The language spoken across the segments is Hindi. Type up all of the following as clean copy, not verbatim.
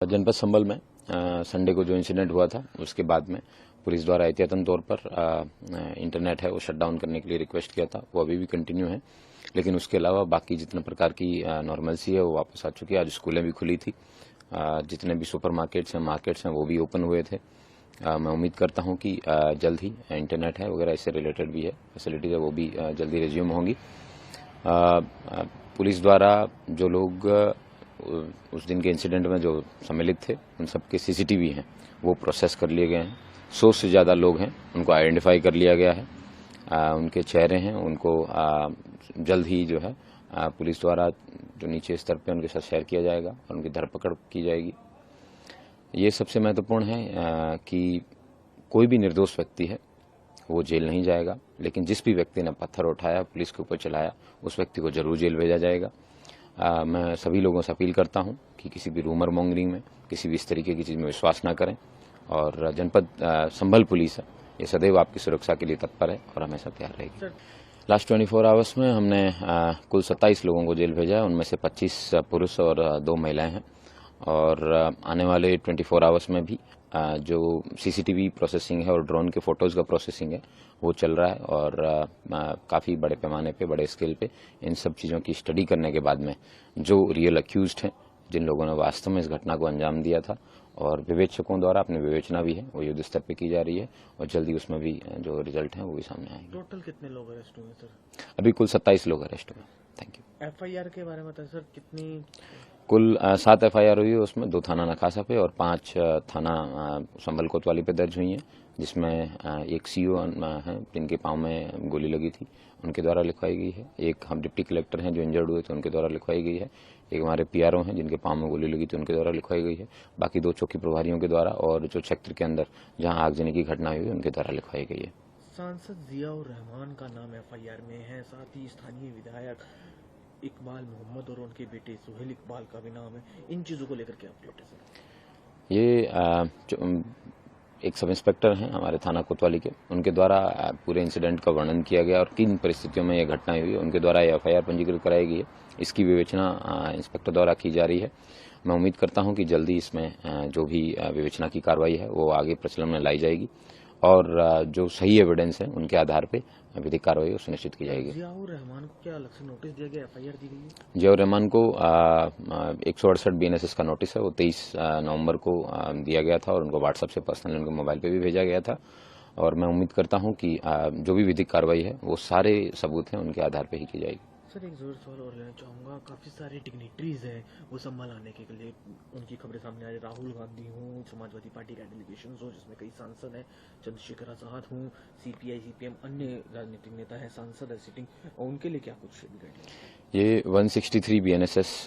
जनपद संभल में संडे को जो इंसिडेंट हुआ था उसके बाद में पुलिस द्वारा एहतियातन तौर पर इंटरनेट है वो शट डाउन करने के लिए रिक्वेस्ट किया था। वो अभी भी कंटिन्यू है, लेकिन उसके अलावा बाकी जितने प्रकार की नॉर्मलसी है वो वापस आ चुकी है। आज स्कूलें भी खुली थी, जितने भी सुपर मार्केट्स हैं वो भी ओपन हुए थे। मैं उम्मीद करता हूं कि जल्द ही इंटरनेट है वगैरह इससे रिलेटेड भी है फैसिलिटीज है वो भी जल्दी रिज्यूम होंगी। पुलिस द्वारा जो लोग उस दिन के इंसिडेंट में जो सम्मिलित थे उन सबके सीसीटीवी हैं वो प्रोसेस कर लिए गए हैं। 100 से ज़्यादा लोग हैं, उनको आइडेंटिफाई कर लिया गया है। उनके चेहरे हैं, उनको जल्द ही जो है पुलिस द्वारा जो नीचे स्तर पे उनके साथ शेयर किया जाएगा और उनकी धरपकड़ की जाएगी। ये सबसे महत्वपूर्ण है कि कोई भी निर्दोष व्यक्ति है वो जेल नहीं जाएगा, लेकिन जिस भी व्यक्ति ने पत्थर उठाया, पुलिस के ऊपर चलाया, उस व्यक्ति को जरूर जेल भेजा जाएगा। मैं सभी लोगों से अपील करता हूं कि किसी भी रूमर मॉन्गरिंग में, किसी भी इस तरीके की चीज़ में विश्वास ना करें। और जनपद संभल पुलिस है ये सदैव आपकी सुरक्षा के लिए तत्पर है और हमेशा तैयार रहेगी। लास्ट 24 आवर्स में हमने कुल 27 लोगों को जेल भेजा है, उनमें से 25 पुरुष और 2 महिलाएं हैं। और आने वाले 24 आवर्स में भी जो सीसीटीवी प्रोसेसिंग है और ड्रोन के फोटोज़ का प्रोसेसिंग है वो चल रहा है। और काफ़ी बड़े पैमाने पे, बड़े स्केल पे इन सब चीज़ों की स्टडी करने के बाद में जो रियल अक्यूज्ड हैं, जिन लोगों ने वास्तव में इस घटना को अंजाम दिया था, और विवेचकों द्वारा अपनी विवेचना भी है वो युद्ध स्तर पे की जा रही है और जल्दी उसमें भी जो रिजल्ट है वो भी सामने आएंगे। टोटल कितने लोग अरेस्ट हुए सर? अभी कुल 27 लोग अरेस्ट हुए। Thank you. एफआईआर के बारे में बताएं सर, कितनी? कुल 7 एफआईआर हुई है, उसमें 2 थाना नखासा पे और 5 थाना संभल कोतवाली पे दर्ज हुई हैं, जिसमें एक सीओ हैं जिनके पांव में गोली लगी थी, उनके द्वारा लिखवाई गई है। एक हम डिप्टी कलेक्टर हैं जो इंजर्ड हुए थे, उनके द्वारा लिखवाई गई है। एक हमारे पीआरओ हैं जिनके पांव में गोली लगी थी, उनके द्वारा लिखवाई गई है। बाकी 2 चौकी प्रभारियों के द्वारा और जो क्षेत्र के अंदर जहां आगजनी की घटना हुई उनके द्वारा लिखवाई गई है। सांसद जियाउर रहमान का नाम एफआईआर में है, साथ ही स्थानीय विधायक इकबाल मोहम्मद और उनके बेटे सुहेल इकबाल का भी नाम है। इन चीजों को लेकर क्या अपडेट है सर? ये एक सब इंस्पेक्टर हैं हमारे थाना कोतवाली के, उनके द्वारा पूरे इंसिडेंट का वर्णन किया गया और किन परिस्थितियों में यह घटना हुई, उनके द्वारा एफआईआर पंजीकृत कराई गई है। इसकी विवेचना इंस्पेक्टर द्वारा की जा रही है। मैं उम्मीद करता हूं कि जल्दी इसमें जो भी विवेचना की कार्रवाई है वो आगे प्रचलन में लाई जाएगी और जो सही एविडेंस है उनके आधार पर विधिक कार्रवाई सुनिश्चित की जाएगी। जियाउर रहमान को क्या अलग से नोटिस दिया गया, एफआईआर दी गई है? जियाउर रहमान को 168 बीएनएसएस का नोटिस है, वो 23 नवंबर को दिया गया था और उनको व्हाट्सएप से पर्सनल उनके मोबाइल पे भी भेजा गया था। और मैं उम्मीद करता हूं कि जो भी विधिक कार्रवाई है वो सारे सबूत हैं उनके आधार पर ही की जाएगी। सर एक जोर सवाल और लेना चाहूँगा, काफ़ी सारे डिग्निटरीज हैं वो संभाल आने के लिए उनकी खबरें सामने आ रही। राहुल गांधी हूँ, समाजवादी पार्टी का डेलीगेशन हो जिसमें कई सांसद हैं, चंद्रशेखर आजाद हूँ, सीपीआई सीपीएम अन्य राजनीतिक नेता हैं, सांसद है सिटिंग, और उनके लिए क्या कुछ गाइडलाइन? ये 163 बीएनएसएस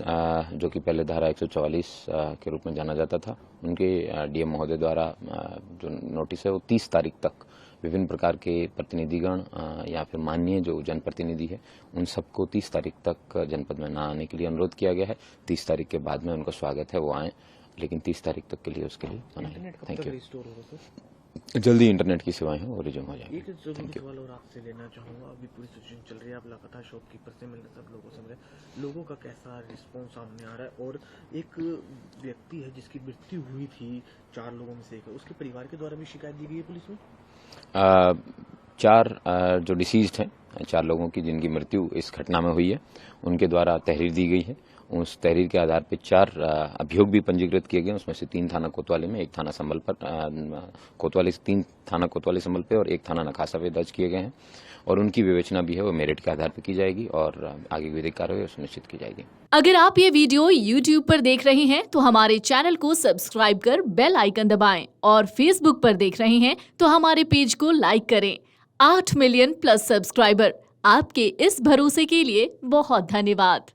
जो कि पहले धारा 144 के रूप में जाना जाता था, उनके डीएम महोदय द्वारा जो नोटिस है वो 30 तारीख तक विभिन्न प्रकार के प्रतिनिधिगण या फिर माननीय जो जनप्रतिनिधि है उन सबको 30 तारीख तक जनपद में न आने के लिए अनुरोध किया गया है। 30 तारीख के बाद में उनका स्वागत है वो आए, लेकिन 30 तारीख तक के लिए उसके लिए मना है। Thank you. जल्दी इंटरनेट की सेवाएं हैं वो रिज्यूम हो जाएंगी। एक जरूरी सवाल और आपसे लेना चाहूँगा, अभी पूरी सिचुएशन चल रही है, आप लगातार शॉपकीपर से मिल रहे, सब लोगों से मिल रहे, लोगों का कैसा रिस्पॉन्स सामने आ रहा है? और एक व्यक्ति है जिसकी मृत्यु हुई थी, 4 लोगों में से एक, उसके परिवार के द्वारा भी शिकायत दी गई है पुलिस में? 4 जो डिसीज्ड हैं, 4 लोगों की जिनकी मृत्यु इस घटना में हुई है, उनके द्वारा तहरीर दी गई है। उस तहरीर के आधार पर 4 अभियोग भी पंजीकृत किए गए, उसमें से 3 थाना कोतवाली में, 1 थाना संभल पर, कोतवाली 3 थाना कोतवाली संभल पे और 1 थाना नखासा पे दर्ज किए गए हैं। और उनकी विवेचना भी है वो मेरिट के आधार पर की जाएगी और आगे विधिक कार्रवाई सुनिश्चित की जाएगी। अगर आप ये वीडियो YouTube पर देख रहे हैं तो हमारे चैनल को सब्सक्राइब कर बेल आइकन दबाएं, और Facebook पर देख रहे हैं तो हमारे पेज को लाइक करें। 8 मिलियन प्लस सब्सक्राइबर, आपके इस भरोसे के लिए बहुत धन्यवाद।